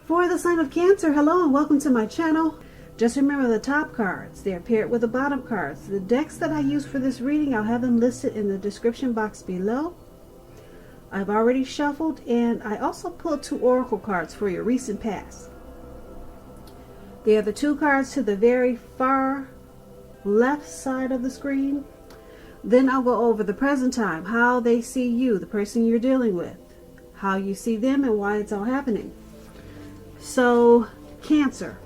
For the sign of Cancer, hello and welcome to my channel. Just remember the top cards. They are paired with the bottom cards. The decks that I use for this reading, I'll have them listed in the description box below. I've already shuffled, and I also pulled 2 oracle cards for your recent past. They are the 2 cards to the very far left side of the screen. Then I'll go over the present time, how they see you, the person you're dealing with, how you see them, and why it's all happening. So, Cancer.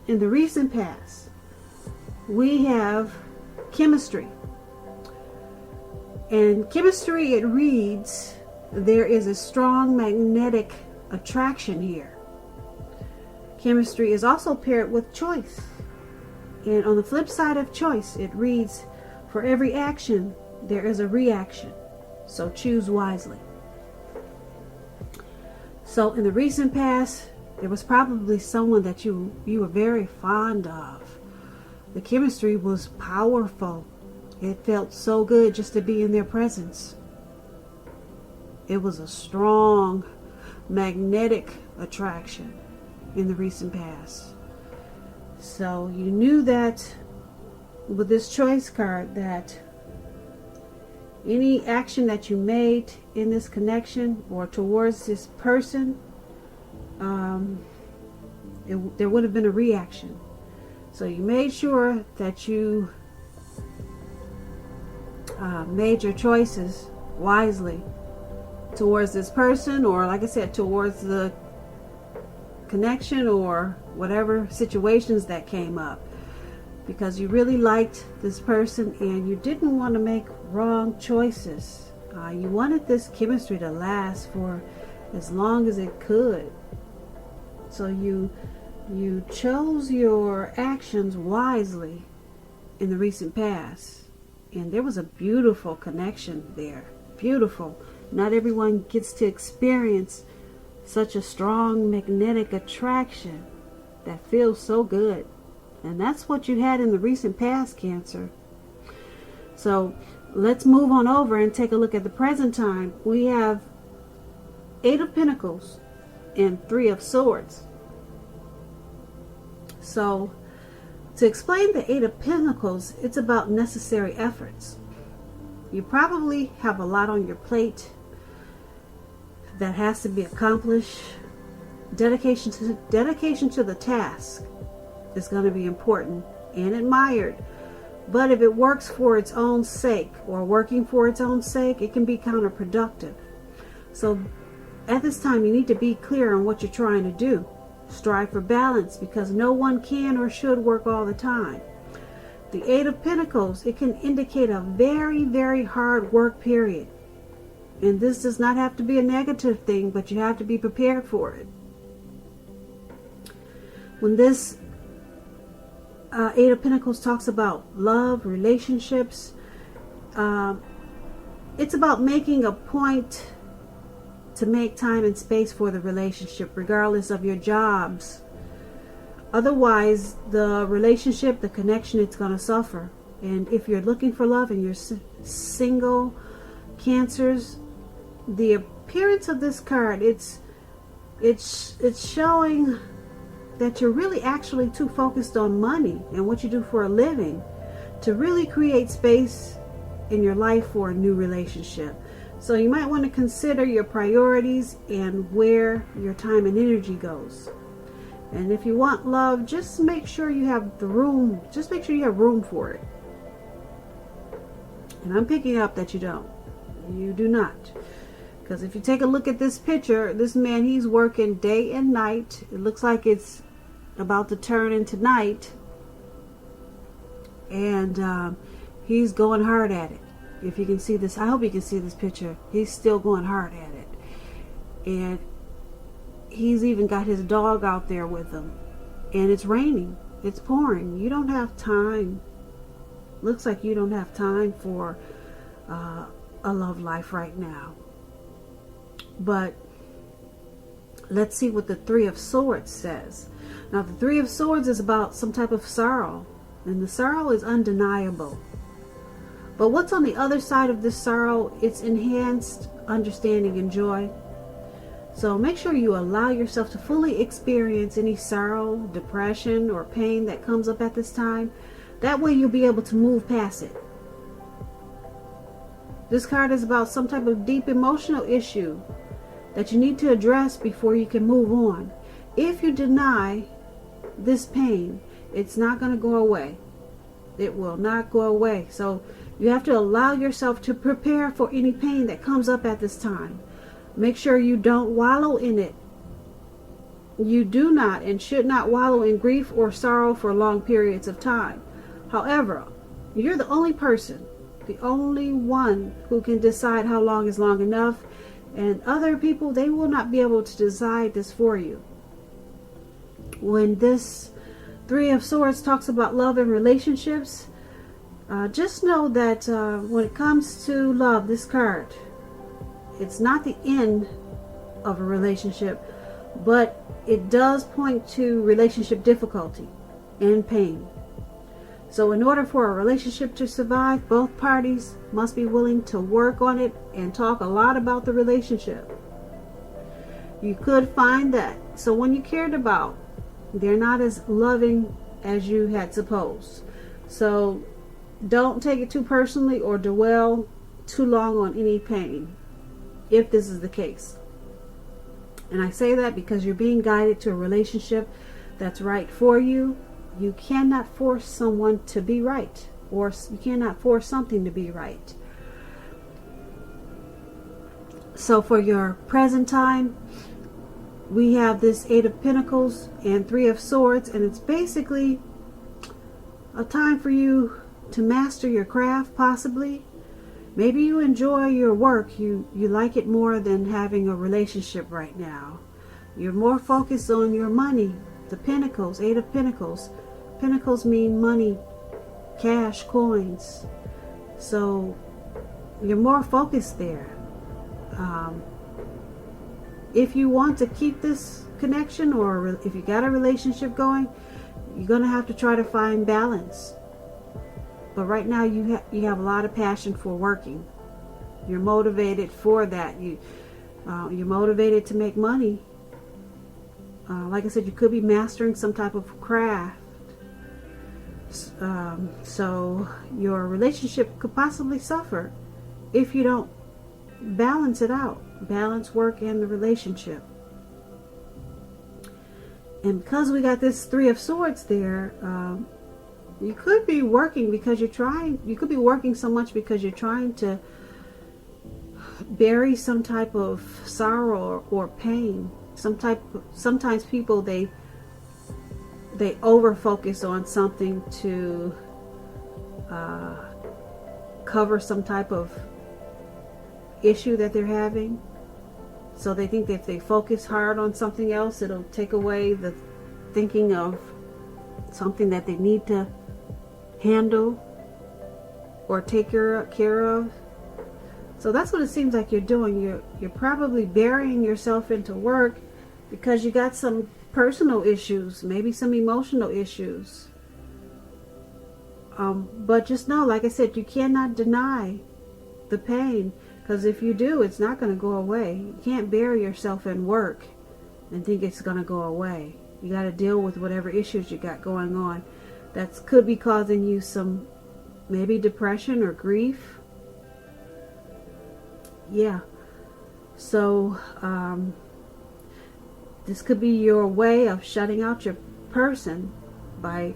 In the recent past, we have chemistry. And chemistry, it reads, there is a strong magnetic attraction here. Chemistry is also paired with choice. And on the flip side of choice, it reads, for every action, there is a reaction. So choose wisely. So in the recent past, there was probably someone that you were very fond of. The chemistry was powerful. It felt so good just to be in their presence. It was a strong magnetic attraction in the recent past. So you knew that with this choice card that any action that you made in this connection or towards this person, there would have been a reaction. So you made sure that you made your choices wisely towards this person, or like I said, towards the connection or whatever situations that came up, because you really liked this person and you didn't want to make wrong choices. You wanted this chemistry to last for as long as it could. So you chose your actions wisely in the recent past. And there was a beautiful connection there. Beautiful. Not everyone gets to experience such a strong magnetic attraction that feels so good. And that's what you had in the recent past, Cancer. So let's move on over and take a look at the present time. We have 8 of Pentacles and 3 of Swords. So to explain the 8 of Pentacles, it's about necessary efforts. You probably have a lot on your plate that has to be accomplished. Dedication to the task is going to be important and admired. But if it works for its own sake, or working for its own sake, it can be counterproductive. So at this time, you need to be clear on what you're trying to do. Strive for balance, because no one can or should work all the time. The 8 of Pentacles, it can indicate a very, very hard work period. And this does not have to be a negative thing, but you have to be prepared for it. When this 8 of Pentacles talks about love, relationships, it's about making a point to make time and space for the relationship, regardless of your jobs. Otherwise, the relationship, the connection, it's going to suffer. And if you're looking for love and you're single, Cancers, the appearance of this card, it's showing that you're really actually too focused on money and what you do for a living to really create space in your life for a new relationship. So you might want to consider your priorities and where your time and energy goes. And if you want love, just make sure you have the room. Just make sure you have room for it. And I'm picking up that you don't. You do not. Because if you take a look at this picture, this man, he's working day and night. It looks like it's about to turn into night. And he's going hard at it. If you can see this, I hope you can see this picture. He's still going hard at it. And he's even got his dog out there with him. And it's raining. It's pouring. You don't have time. Looks like you don't have time for a love life right now. But let's see what the 3 of Swords says. Now the 3 of Swords is about some type of sorrow. And the sorrow is undeniable. But what's on the other side of this sorrow? It's enhanced understanding and joy. So make sure you allow yourself to fully experience any sorrow, depression, or pain that comes up at this time. That way you'll be able to move past it. This card is about some type of deep emotional issue that you need to address before you can move on. If you deny this pain, it's not going to go away. It will not go away. So you have to allow yourself to prepare for any pain that comes up at this time. Make sure you don't wallow in it. You do not and should not wallow in grief or sorrow for long periods of time. However, you're the only person, the only one who can decide how long is long enough. And other people, they will not be able to decide this for you. When this Three of Swords talks about love and relationships, just know that when it comes to love, this card, it's not the end of a relationship, but it does point to relationship difficulty and pain. So in order for a relationship to survive, both parties must be willing to work on it and talk a lot about the relationship. You could find that someone you cared about, they're not as loving as you had supposed. So don't take it too personally or dwell too long on any pain, if this is the case. And I say that because you're being guided to a relationship that's right for you. You cannot force someone to be right, or you cannot force something to be right. So for your present time, we have this Eight of Pentacles and Three of Swords, and it's basically a time for you to master your craft, possibly. Maybe you enjoy your work. You like it more than having a relationship right now. You're more focused on your money. The Pentacles, Eight of Pentacles. Pentacles mean money, cash, coins. So you're more focused there. If you want to keep this connection, or if you got a relationship going, you're going to have to try to find balance. But right now you have a lot of passion for working. You're motivated for that. You're motivated to make money. Like I said, you could be mastering some type of craft. So your relationship could possibly suffer if you don't balance it out. Balance work and the relationship. And because we got this Three of Swords there, you could be working because you're trying. You could be working so much because you're trying to bury some type of sorrow or pain. Sometimes people they over focus on something to cover some type of issue that they're having. So they think that if they focus hard on something else, it'll take away the thinking of something that they need to handle or take care of. So that's what it seems like you're doing. You're probably burying yourself into work because you got some personal issues, maybe some emotional issues. But just know, like I said, you cannot deny the pain, because if you do, it's not going to go away. You can't bury yourself in work and think it's going to go away. You got to deal with whatever issues you got going on that could be causing you some maybe depression or grief. Yeah. So this could be your way of shutting out your person by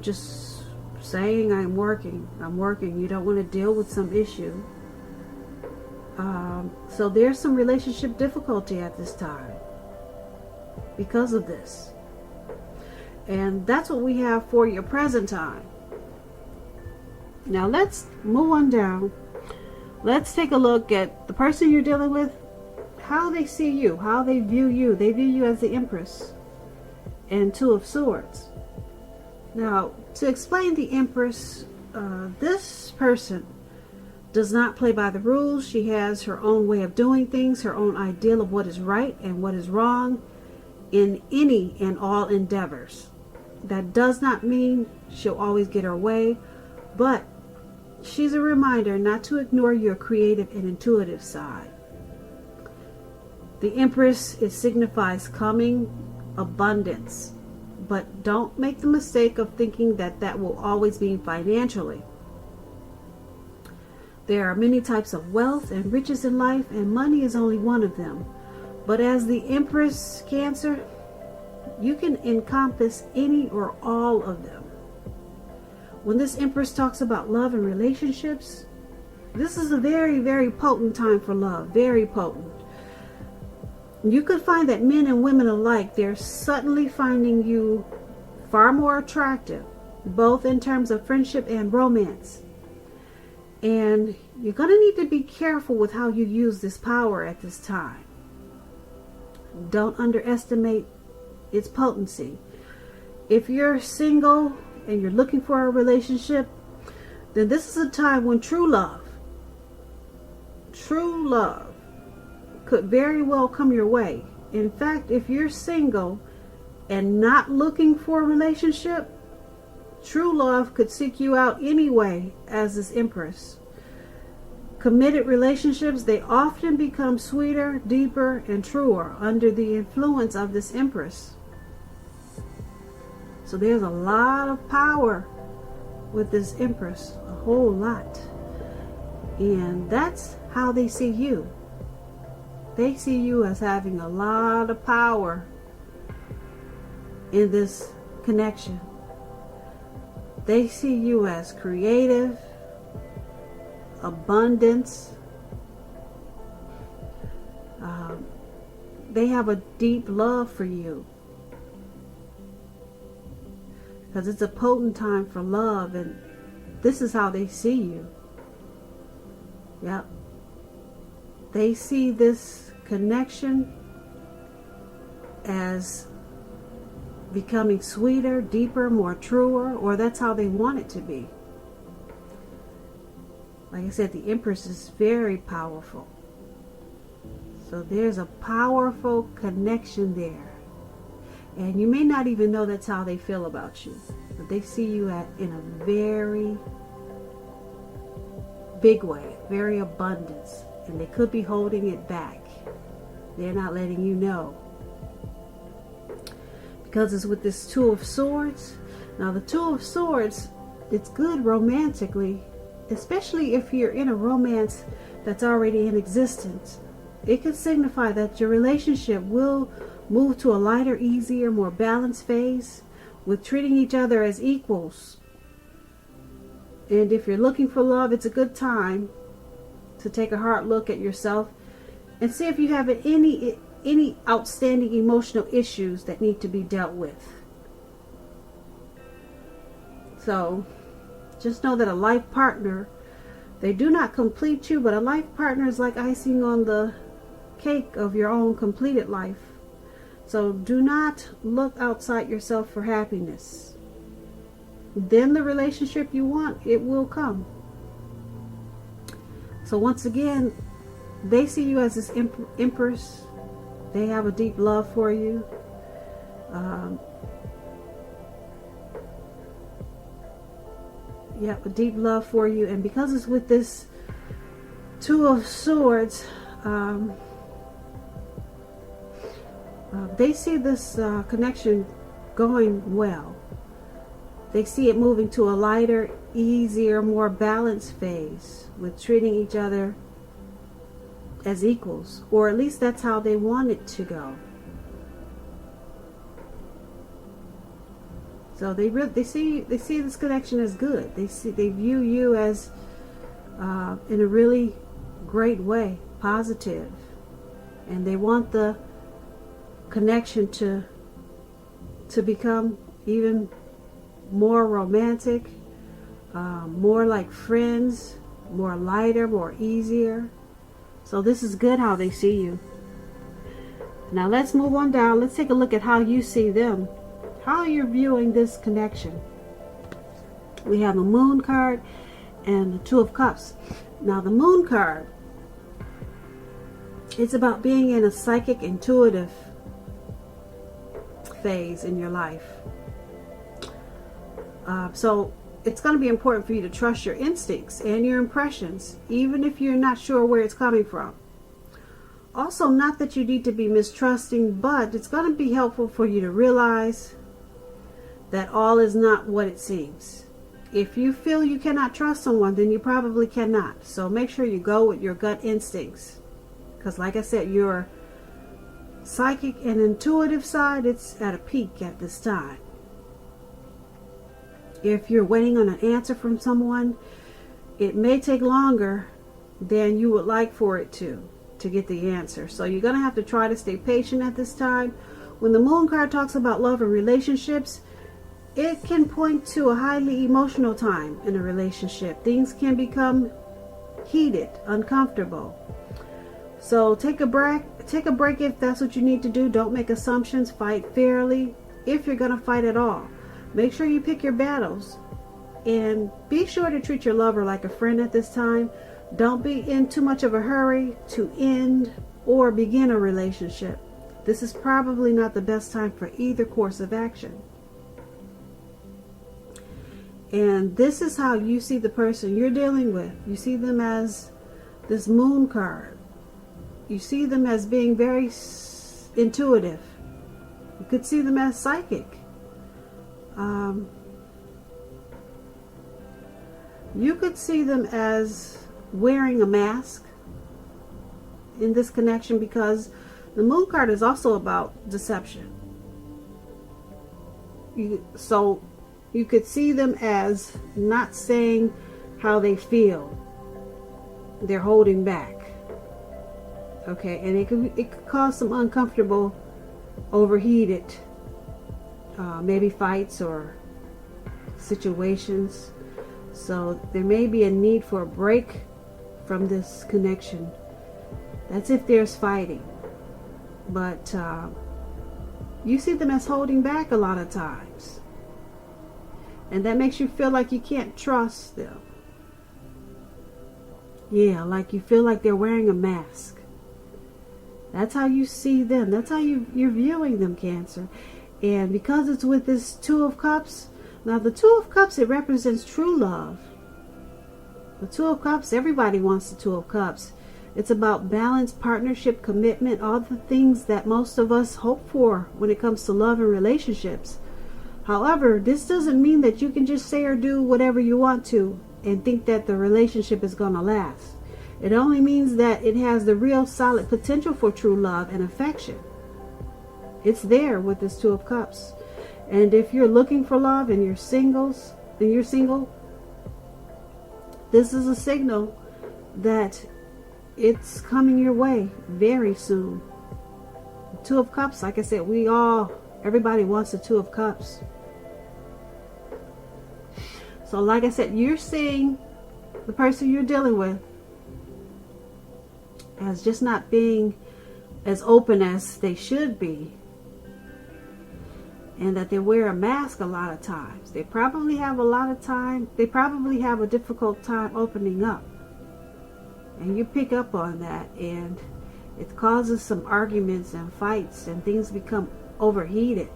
just saying, I'm working. You don't want to deal with some issue. So there's some relationship difficulty at this time because of this. And that's what we have for your present time. Now let's move on down. Let's take a look at the person you're dealing with, how they see you, how they view you. They view you as the Empress and Two of Swords. Now, to explain the Empress, this person does not play by the rules. She has her own way of doing things, her own ideal of what is right and what is wrong in any and all endeavors. That does not mean she'll always get her way, but she's a reminder not to ignore your creative and intuitive side. The Empress, it signifies coming abundance. But don't make the mistake of thinking that that will always mean financially. There are many types of wealth and riches in life, and money is only one of them. But as the Empress Cancer, you can encompass any or all of them. When this Empress talks about love and relationships, this is a very, very potent time for love. Very potent. You could find that men and women alike, they're suddenly finding you far more attractive, both in terms of friendship and romance. And you're going to need to be careful with how you use this power at this time. Don't underestimate its potency. If you're single and you're looking for a relationship, then this is a time when true love could very well come your way. In fact, if you're single and not looking for a relationship, true love could seek you out anyway as this Empress. Committed relationships, they often become sweeter, deeper, and truer under the influence of this Empress. So there's a lot of power with this Empress, a whole lot. And that's how they see you. They see you as having a lot of power in this connection. They see you as creative, abundance. They have a deep love for you. Because it's a potent time for love, and this is how they see you. Yep. They see this connection as becoming sweeter, deeper, more truer, or that's how they want it to be. Like I said, the Empress is very powerful. So there's a powerful connection there. And you may not even know that's how they feel about you. But they see you in a very big way, very abundance. And they could be holding it back. They're not letting you know. Because it's with this Two of Swords. Now the Two of Swords, it's good romantically, especially if you're in a romance that's already in existence. It could signify that your relationship will move to a lighter, easier, more balanced phase with treating each other as equals. And if you're looking for love, it's a good time to take a hard look at yourself and see if you have any outstanding emotional issues that need to be dealt with. So just know that a life partner, they do not complete you, but a life partner is like icing on the cake of your own completed life. So do not look outside yourself for happiness. Then the relationship you want, it will come. So once again, they see you as this Empress. They have a deep love for you. A deep love for you. And because it's with this Two of Swords, they see this connection going well. They see it moving to a lighter, easier, more balanced phase with treating each other as equals, or at least that's how they want it to go. So they see this connection as good. They view you as in a really great way, positive, and they want the connection to become even more romantic, more like friends, more lighter, more easier. So this is good how they see you. Now let's move on down. Let's take a look at how you see them, how you're viewing this connection. We have the Moon card and the Two of Cups. Now the Moon card, it's about being in a psychic, intuitive phase in your life. So it's going to be important for you to trust your instincts and your impressions, even if you're not sure where it's coming from. Also, not that you need to be mistrusting, but it's going to be helpful for you to realize that all is not what it seems. If you feel you cannot trust someone, then you probably cannot. So make sure you go with your gut instincts. Because like I said, your psychic and intuitive side, it's at a peak at this time. If you're waiting on an answer from someone, it may take longer than you would like for it to get the answer. So you're going to have to try to stay patient at this time. When the Moon card talks about love and relationships, it can point to a highly emotional time in a relationship. Things can become heated, uncomfortable. So take a break if that's what you need to do. Don't make assumptions. Fight fairly if you're going to fight at all. Make sure you pick your battles. And be sure to treat your lover like a friend at this time. Don't be in too much of a hurry to end or begin a relationship. This is probably not the best time for either course of action. And this is how you see the person you're dealing with. You see them as this Moon card. You see them as being very intuitive. You could see them as psychic. You could see them as wearing a mask in this connection, because the Moon card is also about deception. So you could see them as not saying how they feel. They're holding back. Okay, and it could cause some uncomfortable, overheated, maybe fights or situations. So there may be a need for a break from this connection. That's if there's fighting. But you see them as holding back a lot of times. And that makes you feel like you can't trust them. Yeah, like you feel like they're wearing a mask. That's how you see them. That's how you're viewing them, Cancer. And because it's with this Two of Cups, now the Two of Cups, it represents true love. The Two of Cups, everybody wants the Two of Cups. It's about balance, partnership, commitment, all the things that most of us hope for when it comes to love and relationships. However, this doesn't mean that you can just say or do whatever you want to and think that the relationship is going to last. It only means that it has the real solid potential for true love and affection. It's there with this Two of Cups. And if you're looking for love and you're single, this is a signal that it's coming your way very soon. Two of Cups, like I said, everybody wants the Two of Cups. So like I said, you're seeing the person you're dealing with as just not being as open as they should be. And that they wear a mask a lot of times. They probably have a difficult time opening up. And you pick up on that, and it causes some arguments and fights, and things become overheated.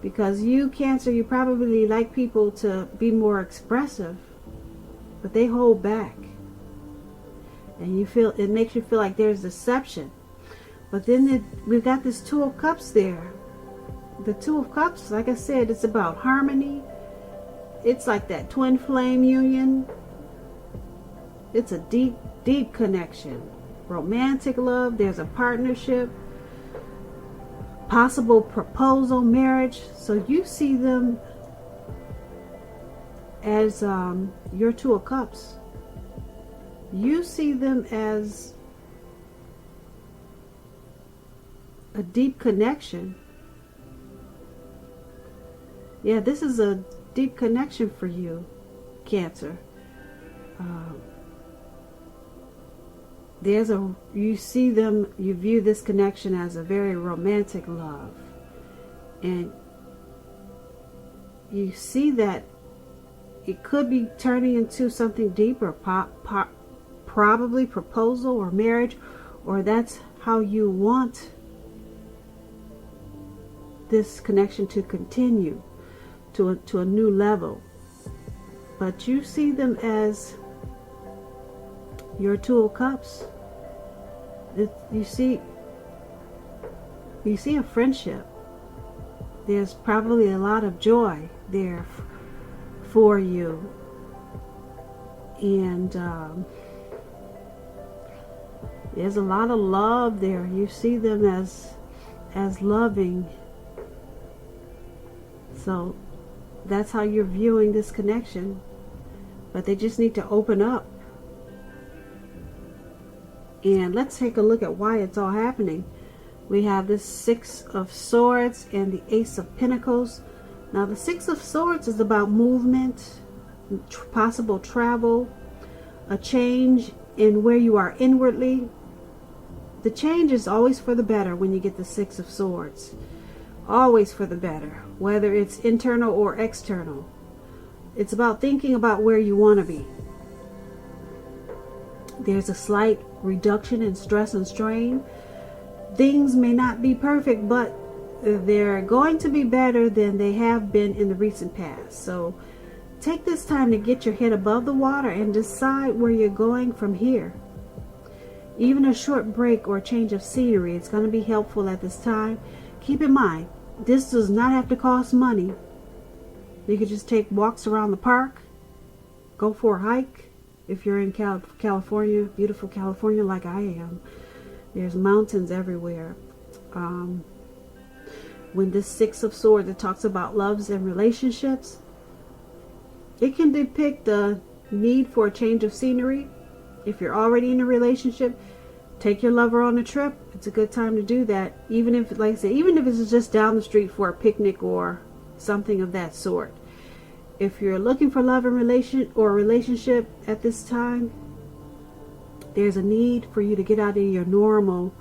Because you, Cancer, you probably like people to be more expressive, but they hold back. And it makes you feel like there's deception. But then we've got this Two of Cups there. The Two of Cups, like I said, it's about harmony. It's like that twin flame union. It's a deep, deep connection. Romantic love. There's a partnership. Possible proposal, marriage. So you see them as your Two of Cups. You see them as a deep connection. Yeah, this is a deep connection for you, Cancer. You see them, you view this connection as a very romantic love. And you see that it could be turning into something deeper, probably proposal or marriage, or that's how you want this connection to continue to a new level. But you see them as your Two of Cups. you see a friendship. There's probably a lot of joy there for you, and there's a lot of love there. You see them as loving. So that's how you're viewing this connection. But they just need to open up. And let's take a look at why it's all happening. We have this Six of Swords and the Ace of Pentacles. Now the Six of Swords is about movement, possible travel, a change in where you are inwardly. The change is always for the better when you get the Six of Swords. Always for the better, whether it's internal or external. It's about thinking about where you want to be. There's a slight reduction in stress and strain. Things may not be perfect, but they're going to be better than they have been in the recent past. So take this time to get your head above the water and decide where you're going from here. Even a short break or a change of scenery is going to be helpful at this time. Keep in mind, this does not have to cost money. You could just take walks around the park, go for a hike. If you're in California, beautiful California like I am, there's mountains everywhere. When this Six of Swords, it talks about loves and relationships, it can depict the need for a change of scenery. If you're already in a relationship, take your lover on a trip. It's a good time to do that. Even if, like I said, even if it's just down the street for a picnic or something of that sort. If you're looking for love and relationship at this time, there's a need for you to get out of your normal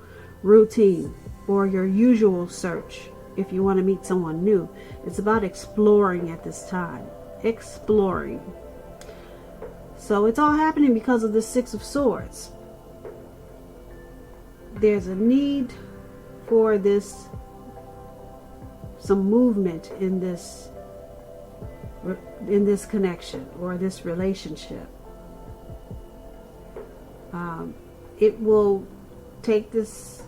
routine or your usual search if you want to meet someone new. It's about exploring at this time. Exploring. So it's all happening because of the Six of Swords. There's a need for some movement in this connection or this relationship. It will take this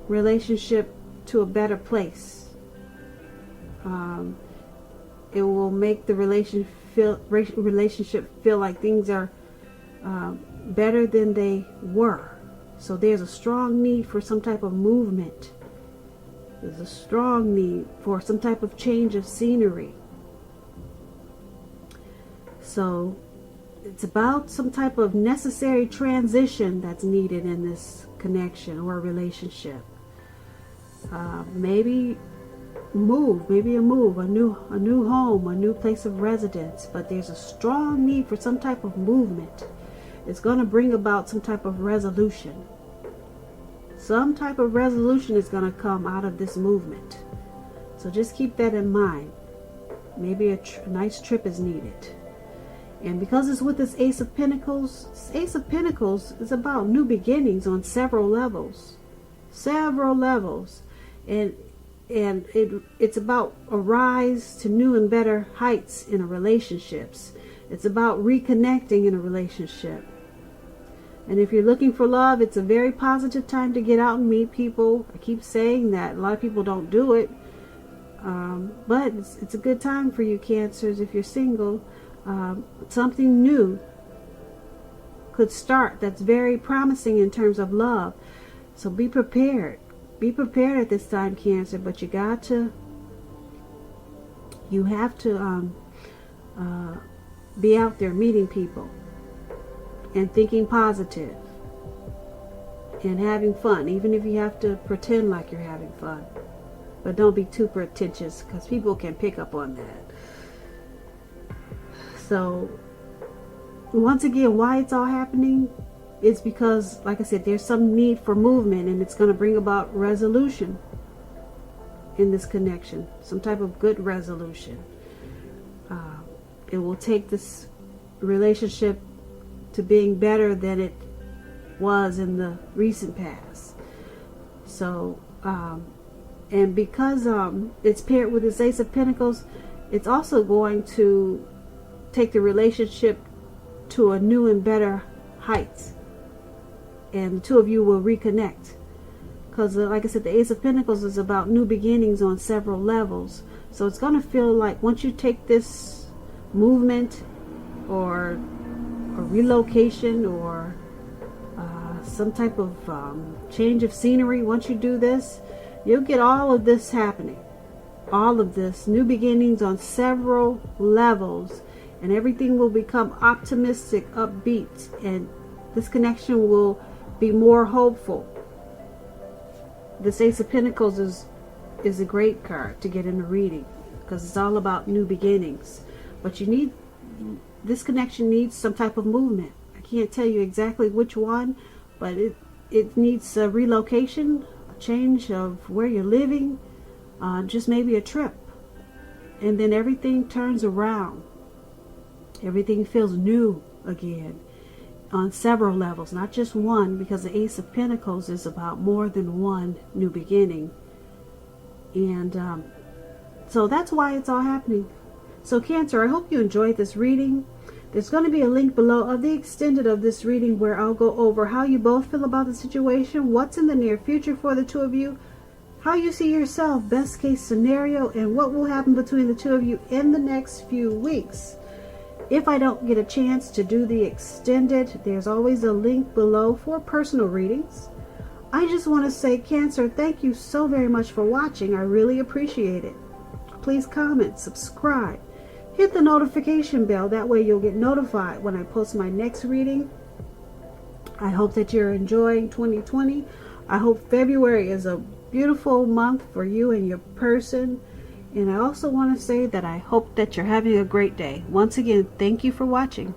relationship to a better place. It will make the relationship feel like things are better than they were. So there's a strong need for some type of movement. There's a strong need for some type of change of scenery. So it's about some type of necessary transition that's needed in this connection or relationship. Maybe a move, a new home, a new place of residence. But there's a strong need for some type of movement. It's going to bring about some type of resolution. Some type of resolution is going to come out of this movement. So just keep that in mind. Maybe a nice trip is needed. And because it's with this Ace of Pentacles, this Ace of Pentacles is about new beginnings on several levels. And it's about a rise to new and better heights in a relationships. It's about reconnecting in a relationship. And if you're looking for love, it's a very positive time to get out and meet people. I keep saying that. A lot of people don't do it. But it's a good time for you, Cancers, if you're single. Something new could start that's very promising in terms of love. So be prepared. Be prepared at this time, Cancer. But you have to be out there meeting people and thinking positive and having fun, even if you have to pretend like you're having fun. But don't be too pretentious, because people can pick up on that. So once again, why it's all happening is because, like I said, there's some need for movement, and it's going to bring about resolution in this connection, some type of good resolution. It will take this relationship to being better than it was in the recent past. So and because it's paired with this Ace of Pentacles, it's also going to take the relationship to a new and better heights. and the two of you will reconnect. Because like I said, the Ace of Pentacles is about new beginnings on several levels. So it's going to feel like once you take this movement or a relocation or some type of change of scenery, once you do this, you'll get all of this happening. All of this, new beginnings on several levels, and everything will become optimistic, upbeat, and this connection will be more hopeful. This Ace of Pentacles is a great card to get in a reading because it's all about new beginnings. But you need, this connection needs some type of movement. I can't tell you exactly which one, but it needs a relocation, a change of where you're living, just maybe a trip. And then everything turns around. Everything feels new again on several levels, not just one, because the Ace of Pentacles is about more than one new beginning. And so that's why it's all happening. So Cancer, I hope you enjoyed this reading. There's going to be a link below of the extended of this reading where I'll go over how you both feel about the situation, what's in the near future for the two of you, how you see yourself, best case scenario, and what will happen between the two of you in the next few weeks. If I don't get a chance to do the extended, there's always a link below for personal readings. I just want to say, Cancer, thank you so very much for watching. I really appreciate it. Please comment, subscribe, hit the notification bell. That way you'll get notified when I post my next reading. I hope that you're enjoying 2020. I hope February is a beautiful month for you and your person. And I also want to say that I hope that you're having a great day. Once again, thank you for watching.